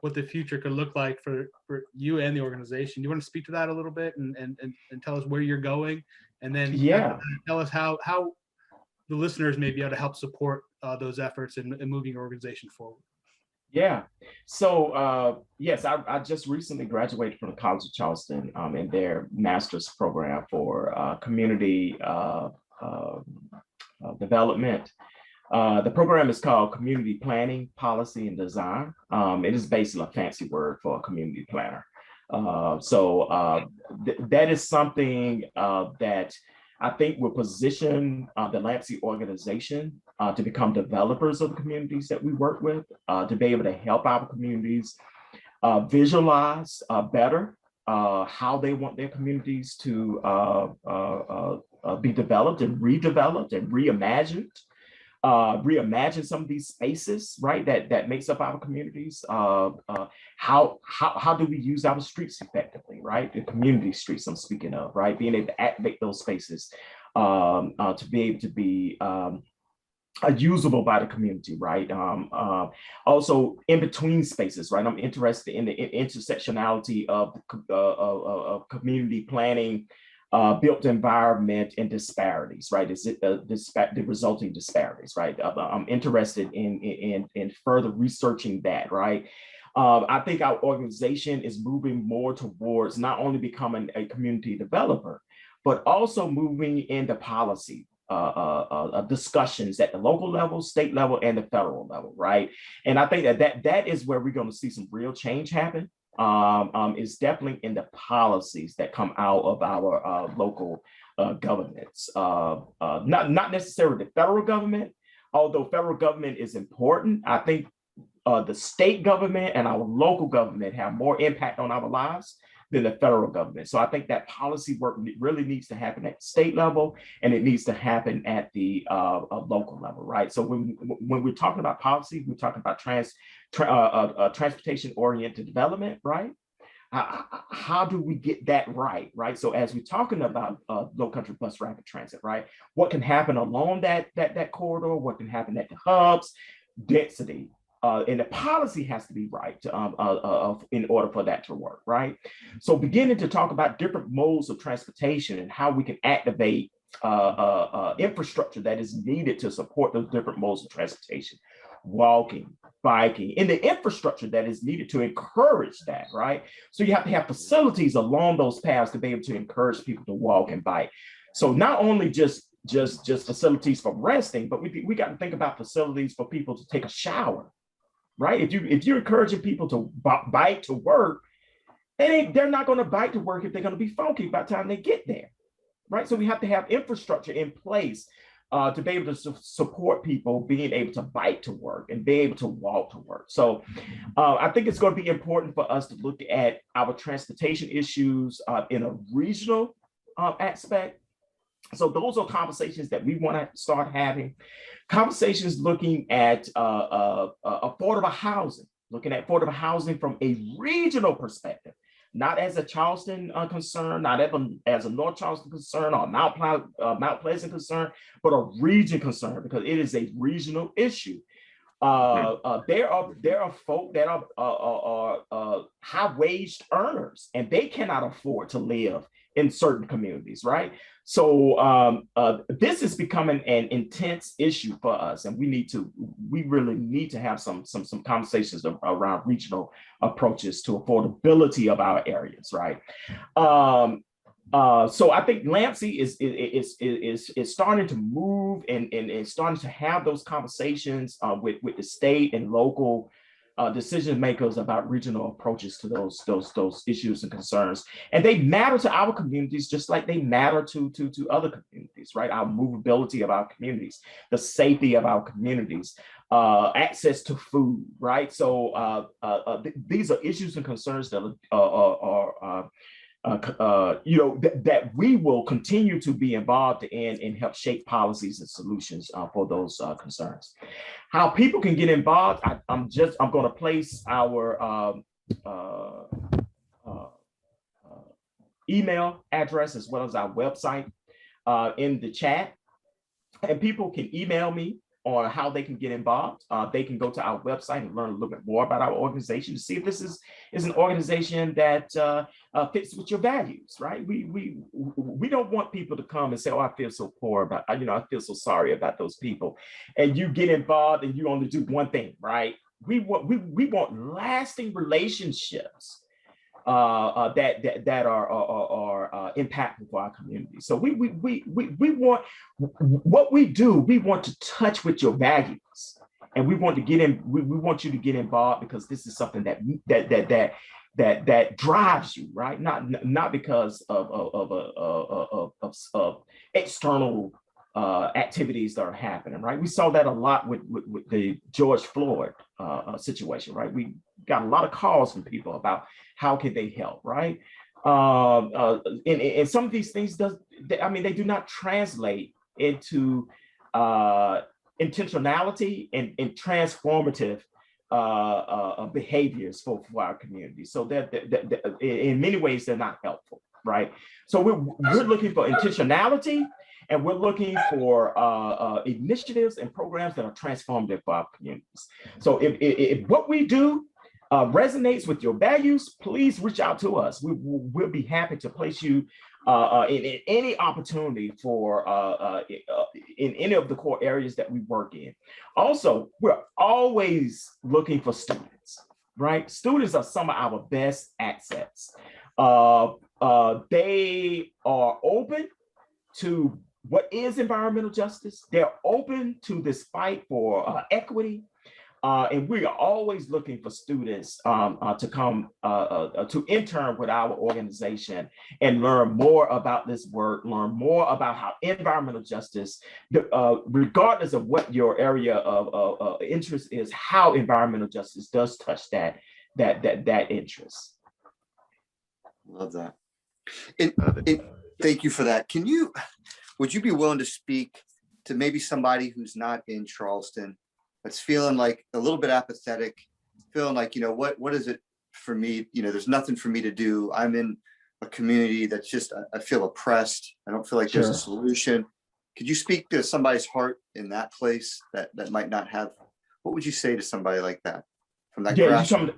what the future could look like for you and the organization. You want to speak to that a little bit and tell us where you're going, and then tell us how the listeners may be able to help support those efforts in moving your organization forward. Yeah. So yes, I just recently graduated from the College of Charleston in their master's program for community development. The program is called Community Planning, Policy, and Design. It is basically a fancy word for a community planner. That is something that I think will position the LAMC organization to become developers of the communities that we work with, to be able to help our communities visualize better how they want their communities to be developed and redeveloped and reimagined. Reimagine some of these spaces, right? That makes up our communities. How do we use our streets effectively, right? The community streets I'm speaking of, right? Being able to activate those spaces to be able to be usable by the community, right? Also in between spaces, right? I'm interested in the intersectionality of community planning, built environment and disparities, right? Is it the resulting disparities, right? I'm interested in further researching that, right? I think our organization is moving more towards not only becoming a community developer, but also moving into policy discussions at the local level, state level, and the federal level, right? And I think that is where we're going to see some real change happen. Is definitely in the policies that come out of our local governments, not necessarily the federal government, although federal government is important. I think the state government and our local government have more impact on our lives than the federal government. So I think that policy work really needs to happen at the state level, and it needs to happen at the local level, right? So when we're talking about policy, we're talking about transportation-oriented development, right? How do we get that right, right? So as we're talking about Lowcountry bus rapid transit, right? What can happen along that corridor? What can happen at the hubs? Density. And the policy has to be right in order for that to work, right? So beginning to talk about different modes of transportation and how we can activate infrastructure that is needed to support those different modes of transportation, walking, biking, and the infrastructure that is needed to encourage that, right? So you have to have facilities along those paths to be able to encourage people to walk and bike. So not only just facilities for resting, but we got to think about facilities for people to take a shower, right? If you're encouraging people to bike to work, they're not going to bike to work if they're going to be funky by the time they get there, right? So we have to have infrastructure in place to be able to support people being able to bike to work and be able to walk to work. So I think it's going to be important for us to look at our transportation issues in a regional aspect. So those are conversations that we want to start having. Conversations looking at affordable housing, from a regional perspective, not as a Charleston concern, not as a North Charleston concern or Mount Pleasant concern, but a region concern, because it is a regional issue. There are folk that are high-waged earners, and they cannot afford to live in certain communities, right? So this is becoming an intense issue for us, and we really need to have some conversations around regional approaches to affordability of our areas, right? So I think LAMC is starting to move and starting to have those conversations with the state and local decision makers about regional approaches to those issues and concerns. And they matter to our communities just like they matter to other communities, right? Our movability of our communities, the safety of our communities, access to food, right? So these are issues and concerns that are that we will continue to be involved in and help shape policies and solutions for those concerns. How people can get involved, I'm going to place our email address as well as our website in the chat, and people can email me on how they can get involved. They can go to our website and learn a little bit more about our organization to see if this is an organization that fits with your values, right? We don't want people to come and say, "Oh, I feel so poor about, I feel so sorry about those people," and you get involved and you only do one thing, right? We want lasting relationships that are impactful for our community. So we want what we do. We want to touch with your values, and we want to get in. We want you to get involved because this is something that drives you, right? Not because of external activities that are happening, right? We saw that a lot with the George Floyd situation, right? We got a lot of calls from people about how can they help, right? And some of these things they do not translate into intentionality and transformative behaviors for our community. So that in many ways they're not helpful, right? So we're looking for intentionality, and we're looking for initiatives and programs that are transformative for our communities. So if what we do resonates with your values, please reach out to us. We'll be happy to place you in any opportunity for in any of the core areas that we work in. Also, we're always looking for students, right? Students are some of our best assets. They are open to what is environmental justice. They're open to this fight for equity. And we are always looking for students to come to intern with our organization and learn more about this work, learn more about how environmental justice, regardless of what your area of interest is, how environmental justice does touch that interest. Love that. Thank you for that. Would you be willing to speak to maybe somebody who's not in Charleston, that's feeling like a little bit apathetic, feeling like, what is it for me? There's nothing for me to do. I'm in a community that's just, I feel oppressed. I don't feel like there's a solution. Could you speak to somebody's heart in that place that might not have, what would you say to somebody like that from that grassroots?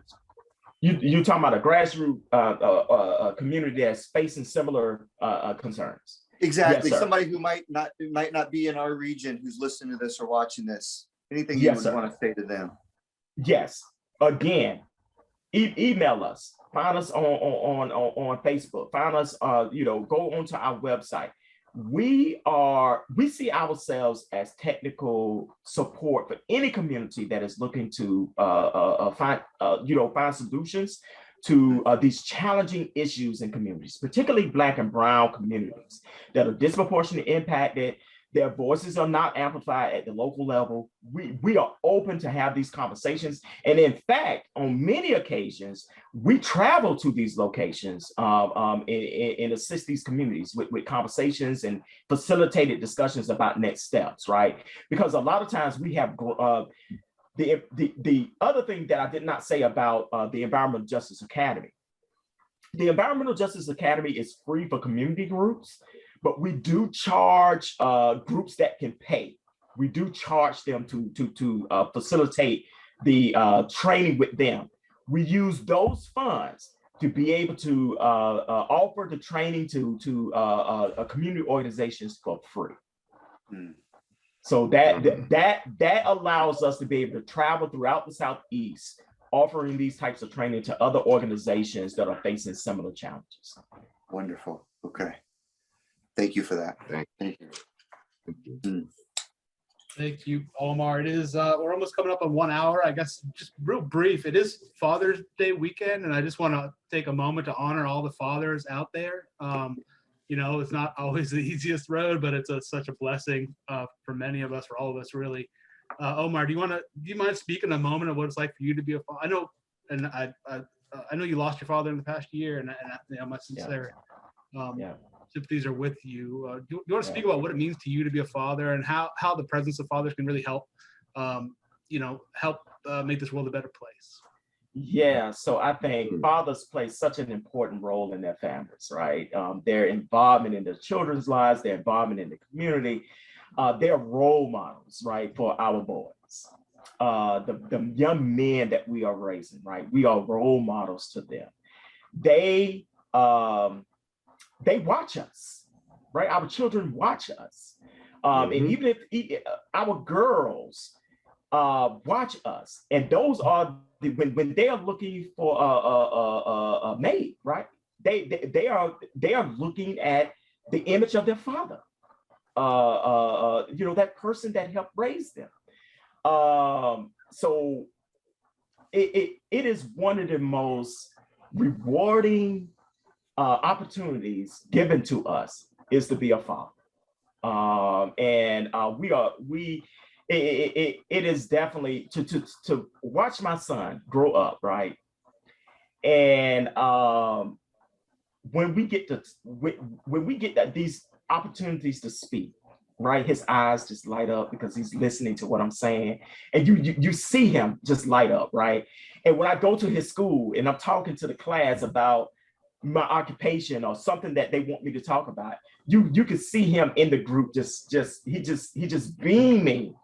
You're talking about a grassroots community that's facing similar concerns. Exactly. Yes, somebody who might not be in our region, who's listening to this or watching this. Anything you would want to say to them? Yes. Again, email us. Find us on Facebook. Find us. Go onto our website. We see ourselves as technical support for any community that is looking to find solutions to these challenging issues in communities, particularly Black and Brown communities that are disproportionately impacted. Their voices are not amplified at the local level. We are open to have these conversations. And in fact, on many occasions, we travel to these locations and assist these communities with conversations and facilitated discussions about next steps, right? Because a lot of times we have the other thing that I did not say about the Environmental Justice Academy. The Environmental Justice Academy is free for community groups, but we do charge groups that can pay. We do charge them to facilitate the training with them. We use those funds to be able to offer the training to community organizations for free. Mm. So that allows us to be able to travel throughout the Southeast, offering these types of training to other organizations that are facing similar challenges. Wonderful. Okay. Thank you for that. Thank you. Thank you, Omar. It is, we're almost coming up on 1 hour. I guess just real brief, it is Father's Day weekend, and I just want to take a moment to honor all the fathers out there. It's not always the easiest road, but it's such a blessing for many of us, for all of us, really. Omar, do you mind speaking a moment of what it's like for you to be a father? I know, and I know you lost your father in the past year, and my sincere sympathies are with you. Do you want to speak about what it means to you to be a father, and how the presence of fathers can really help, make this world a better place? Yeah, so I think fathers play such an important role in their families, right? Their involvement in their children's lives, their involvement in the community, they're role models, right, for our boys. The young men that we are raising, right? We are role models to them. They watch us, right? Our children watch us. And even if our girls watch us, and those are when they are looking for a mate, right? They are looking at the image of their father, that person that helped raise them. So it is one of the most rewarding opportunities given to us is to be a father. It is definitely to watch my son grow up, right? And when we get these opportunities to speak, right, his eyes just light up because he's listening to what I'm saying, and you see him just light up, right? And when I go to his school and I'm talking to the class about my occupation or something that they want me to talk about, you can see him in the group just beaming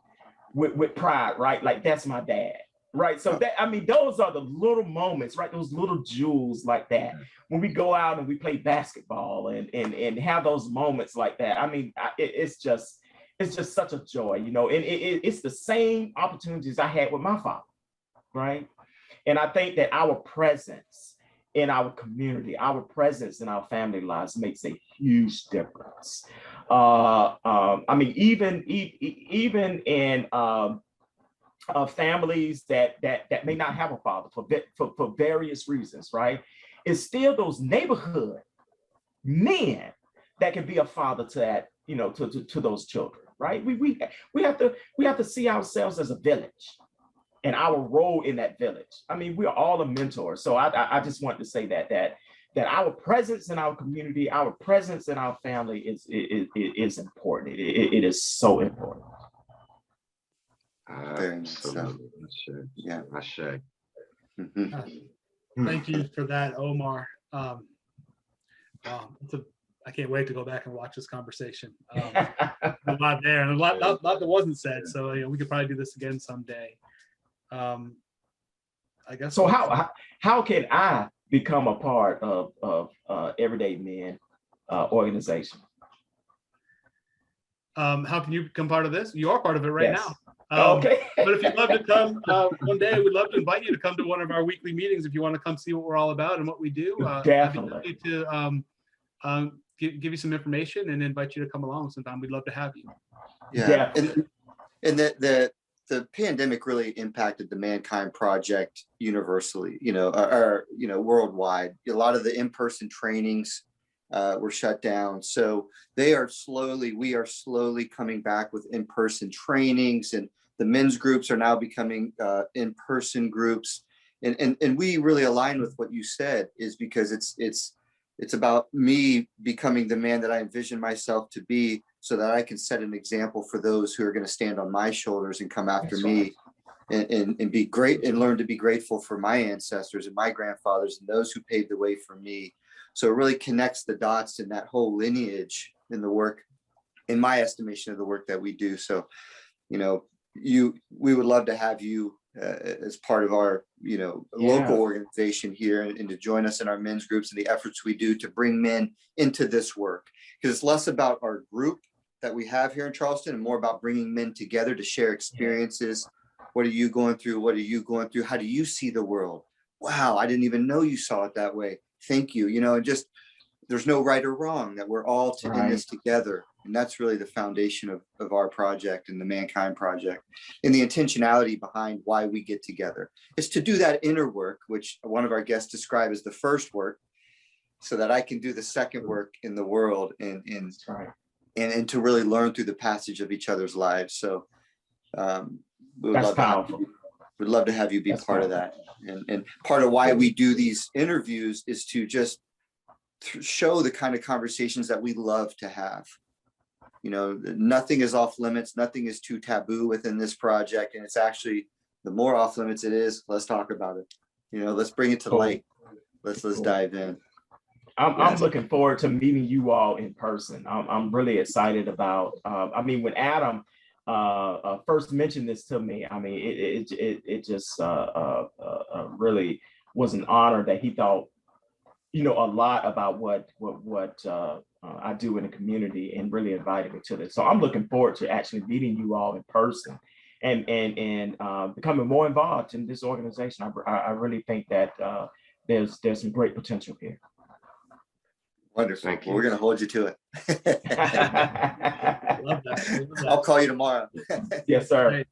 with pride, right? Like, that's my dad, right? So that, I mean, those are the little moments, right? Those little jewels like that. When we go out and we play basketball and have those moments like that. I mean, it's just such a joy, you know, and it's the same opportunities I had with my father, right? And I think that our presence in our community, our presence in our family lives makes a huge difference. I mean, even in families that may not have a father for various reasons, right? It's still those neighborhood men that can be a father to that, you know, to those children, right? We have to see ourselves as a village and our role in that village. I mean, we're all a mentor. So I just want to say that our presence in our community, our presence in our family is important. It is so important. Absolutely. Yeah. Thank you for that, Omar. Wow, I can't wait to go back and watch this conversation. A lot there, and a lot that wasn't said. So, you know, we could probably do this again someday. I guess. So how can I become a part of Everyday Men organization? How can you become part of this? You are part of it right Yes. now. Okay. But if you'd love to come one day, we'd love to invite you to come to one of our weekly meetings if you want to come see what we're all about and what we do. Definitely. I'd be happy to give you some information and invite you to come along sometime. We'd love to have you. Yeah. Definitely. And the pandemic really impacted the Mankind Project universally, you know, or you know, worldwide. A lot of the in-person trainings were shut down. So we are slowly coming back with in-person trainings, and the men's groups are now becoming in-person groups. And we really align with what you said, is because it's about me becoming the man that I envision myself to be, so that I can set an example for those who are going to stand on my shoulders and come after me, and be great and learn to be grateful for my ancestors and my grandfathers and those who paved the way for me. So it really connects the dots in that whole lineage in the work, in my estimation of the work that we do. So, you know, we would love to have you as part of our, you know, local organization here, and to join us in our men's groups and the efforts we do to bring men into this work, because it's less about our group that we have here in Charleston and more about bringing men together to share experiences. What are you going through? What are you going through? How do you see the world? Wow, I didn't even know you saw it that way. Thank you. You know, and just, there's no right or wrong, that we're all in this together. And that's really the foundation of our project and the Mankind Project, and the intentionality behind why we get together is to do that inner work, which one of our guests described as the first work, so that I can do the second work in the world, and to really learn through the passage of each other's lives. So we'd love to have you be part of that. And part of why we do these interviews is to just show the kind of conversations that we love to have. You know, nothing is off limits, nothing is too taboo within this project. And it's actually, the more off limits it is, let's talk about it. You know, let's bring it to light. Let's dive in. I'm looking forward to meeting you all in person. I'm really excited about, I mean, when Adam first mentioned this to me, I mean, it just really was an honor that he thought, you know, a lot about what I do in the community, and really invited me to this. So I'm looking forward to actually meeting you all in person and becoming more involved in this organization. I really think that there's some great potential here. Wonderful. Thank you. Well, we're going to hold you to it. Love that. I'll call you tomorrow. Yes, sir. Great.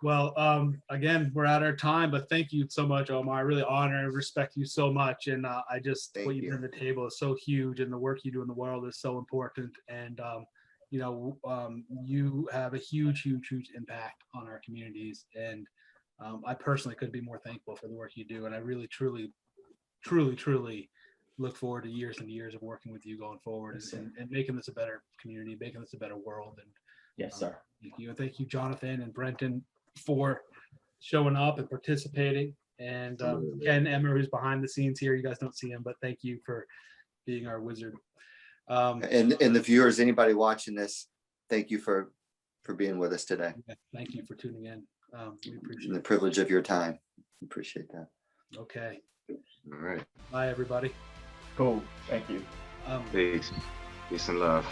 Well, again, we're at our time, but thank you so much, Omar. I really honor and respect you so much. And what you bring to the table is so huge, and the work you do in the world is so important. And, you have a huge impact on our communities, and I personally couldn't be more thankful for the work you do, and I really truly look forward to years and years of working with you going forward, Yes, sir. and making this a better community, making this a better world. And Yes, sir. thank you. And thank you, Jonathan and Brenton, for showing up and participating. And Absolutely. Ken Emmer, who's behind the scenes here. You guys don't see him, but thank you for being our wizard. And the viewers, anybody watching this, thank you for being with us today. Thank you for tuning in. We appreciate And the it. privilege of your time. Appreciate that. Okay. All right. Bye, everybody. Cool. Thank you. Peace. Peace and love.